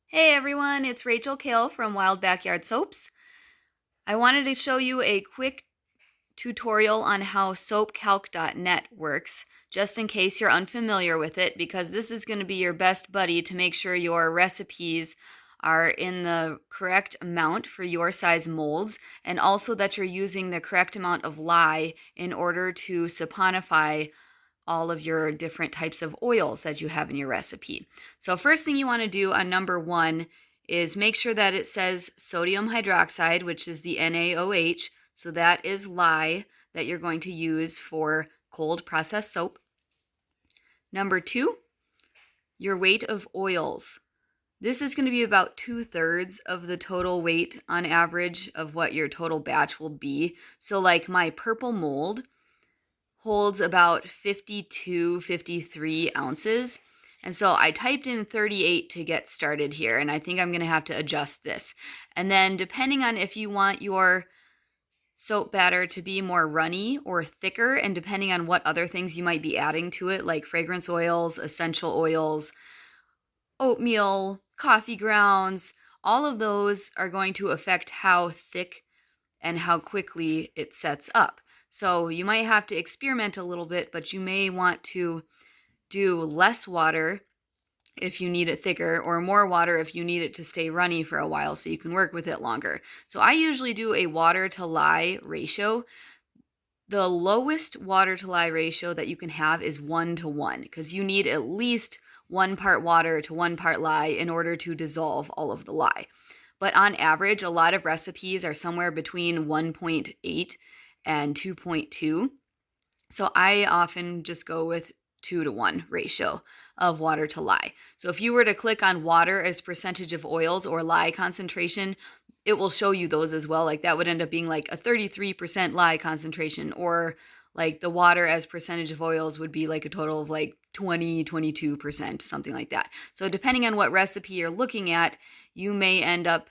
Hey everyone, it's Rachel Kale from Wild Backyard Soaps. I wanted to show you a quick tutorial on how SoapCalc.net works, just in case you're unfamiliar with it, because this is going to be your best buddy to make sure your recipes are in the correct amount for your size molds, and also that you're using the correct amount of lye in order to saponify all of your different types of oils that you have in your recipe. So first thing you want to do on number 1 is make sure that it says sodium hydroxide, which is the NaOH. So that is lye that you're going to use for cold processed soap. Number 2, your weight of oils. This is going to be about 2/3 of the total weight on average of what your total batch will be. So like my purple mold holds about 52, 53 ounces. And so I typed in 38 to get started here, and I think I'm going to have to adjust this. And then depending on if you want your soap batter to be more runny or thicker, and depending on what other things you might be adding to it, like fragrance oils, essential oils, oatmeal, coffee grounds, all of those are going to affect how thick and how quickly it sets up. So you might have to experiment a little bit, but you may want to do less water if you need it thicker, or more water if you need it to stay runny for a while so you can work with it longer. So I usually do a water to lye ratio. The lowest water to lye ratio that you can have is 1:1, because you need at least 1 part water to 1 part lye in order to dissolve all of the lye. But on average, a lot of recipes are somewhere between 1.8 and 2.2. So I often just go with 2:1 ratio of water to lye. So if you were to click on water as percentage of oils or lye concentration, it will show you those as well. Like that would end up being like a 33% lye concentration, or like the water as percentage of oils would be like a total of like 20, 22%, something like that. So depending on what recipe you're looking at, you may end up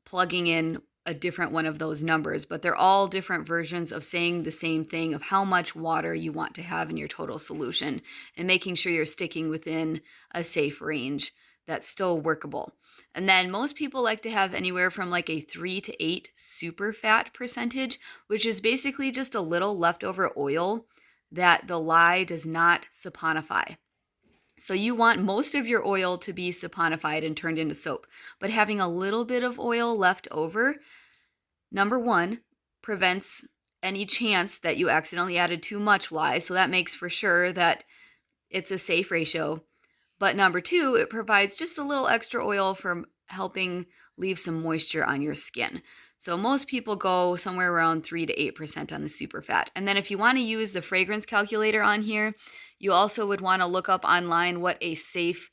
plugging in a different one of those numbers, but they're all different versions of saying the same thing of how much water you want to have in your total solution, and making sure you're sticking within a safe range that's still workable. And then most people like to have anywhere from like a 3 to 8 super fat percentage, which is basically just a little leftover oil that the lye does not saponify. So you want most of your oil to be saponified and turned into soap, but having a little bit of oil left over, number 1, prevents any chance that you accidentally added too much lye, so that makes for sure that it's a safe ratio. But number 2, it provides just a little extra oil for helping leave some moisture on your skin. So most people go somewhere around 3 to 8% on the super fat. And then if you want to use the fragrance calculator on here, you also would want to look up online what a safe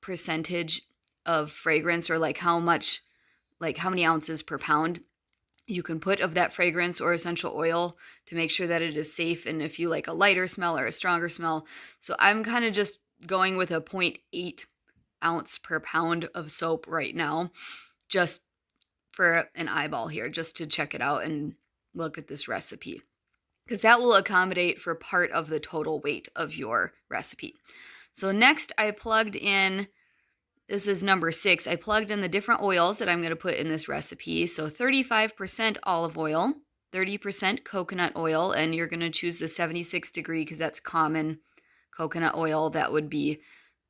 percentage of fragrance, or like how many ounces per pound you can put of that fragrance or essential oil to make sure that it is safe, and if you like a lighter smell or a stronger smell. So I'm kind of just going with a 0.8 ounce per pound of soap right now, just for an eyeball here, just to check it out and look at this recipe, because that will accommodate for part of the total weight of your recipe. So next I plugged in, this is number 6, I plugged in the different oils that I'm going to put in this recipe. So 35% olive oil, 30% coconut oil, and you're going to choose the 76 degree because that's common coconut oil that would be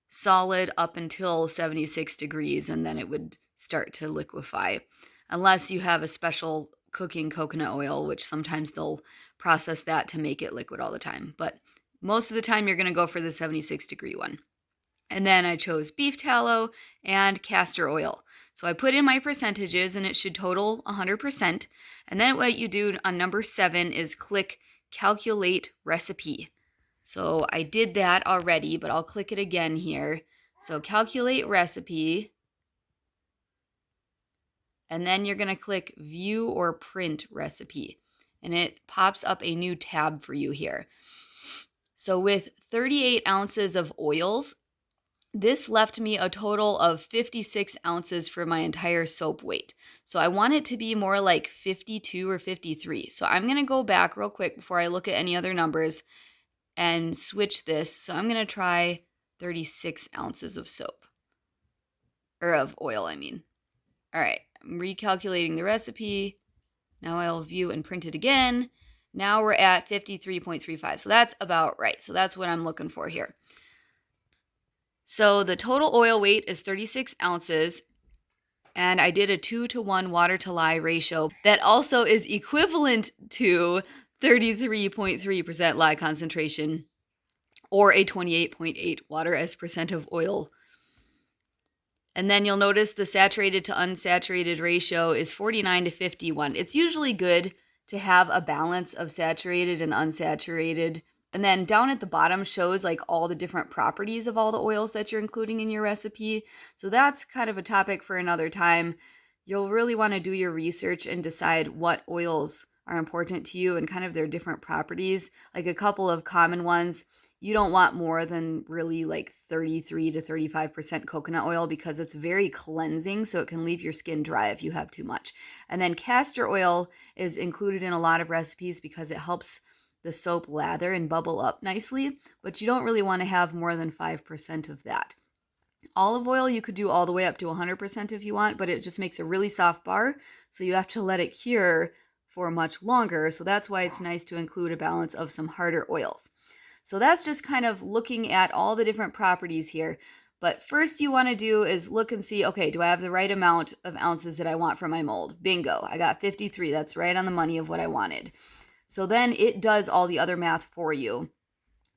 solid up until 76 degrees, and then it would start to liquefy. Unless you have a special cooking coconut oil, which sometimes they'll process that to make it liquid all the time. But most of the time you're going to go for the 76 degree one. And then I chose beef tallow and castor oil. So I put in my percentages and it should total 100%. And then what you do on number 7 is click calculate recipe. So I did that already, but I'll click it again here. So calculate recipe. And then you're going to click view or print recipe. And it pops up a new tab for you here. So with 38 ounces of oils, this left me a total of 56 ounces for my entire soap weight. So I want it to be more like 52 or 53. So I'm going to go back real quick before I look at any other numbers and switch this. So I'm going to try 36 ounces of soap. or of oil, I mean. All right, I'm recalculating the recipe. Now I'll view and print it again. Now we're at 53.35, so that's about right. So that's what I'm looking for here. So the total oil weight is 36 ounces, and I did a 2-to-1 water to lye ratio that also is equivalent to 33.3% lye concentration, or a 28.8 water as percent of oil. And then you'll notice the saturated to unsaturated ratio is 49 to 51. It's usually good to have a balance of saturated and unsaturated. And then down at the bottom shows like all the different properties of all the oils that you're including in your recipe. So that's kind of a topic for another time. You'll really want to do your research and decide what oils are important to you and kind of their different properties. Like a couple of common ones, you don't want more than really like 33 to 35% coconut oil because it's very cleansing, so it can leave your skin dry if you have too much. And then castor oil is included in a lot of recipes because it helps the soap lather and bubble up nicely, but you don't really want to have more than 5% of that. Olive oil, you could do all the way up to 100% if you want, but it just makes a really soft bar, so you have to let it cure for much longer. So that's why it's nice to include a balance of some harder oils. So that's just kind of looking at all the different properties here. But first you want to do is look and see, okay, do I have the right amount of ounces that I want for my mold? Bingo, I got 53. That's right on the money of what I wanted. So then it does all the other math for you.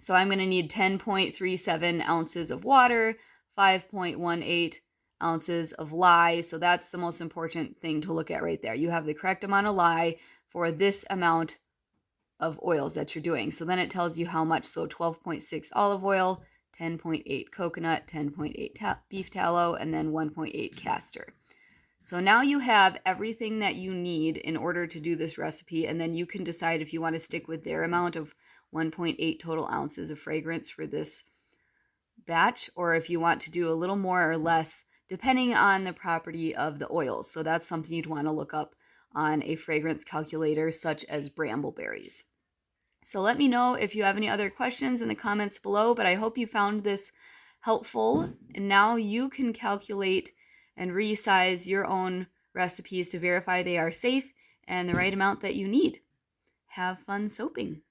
So I'm going to need 10.37 ounces of water, 5.18 ounces of lye. So that's the most important thing to look at right there. You have the correct amount of lye for this amount of oils that you're doing. So then it tells you how much. So 12.6 olive oil, 10.8 coconut, 10.8 beef tallow, and then 1.8 castor. So now you have everything that you need in order to do this recipe, and then you can decide if you want to stick with their amount of 1.8 total ounces of fragrance for this batch, or if you want to do a little more or less depending on the property of the oils. So that's something you'd want to look up on a fragrance calculator such as brambleberries. So let me know if you have any other questions in the comments below, but I hope you found this helpful. And now you can calculate and resize your own recipes to verify they are safe and the right amount that you need. Have fun soaping.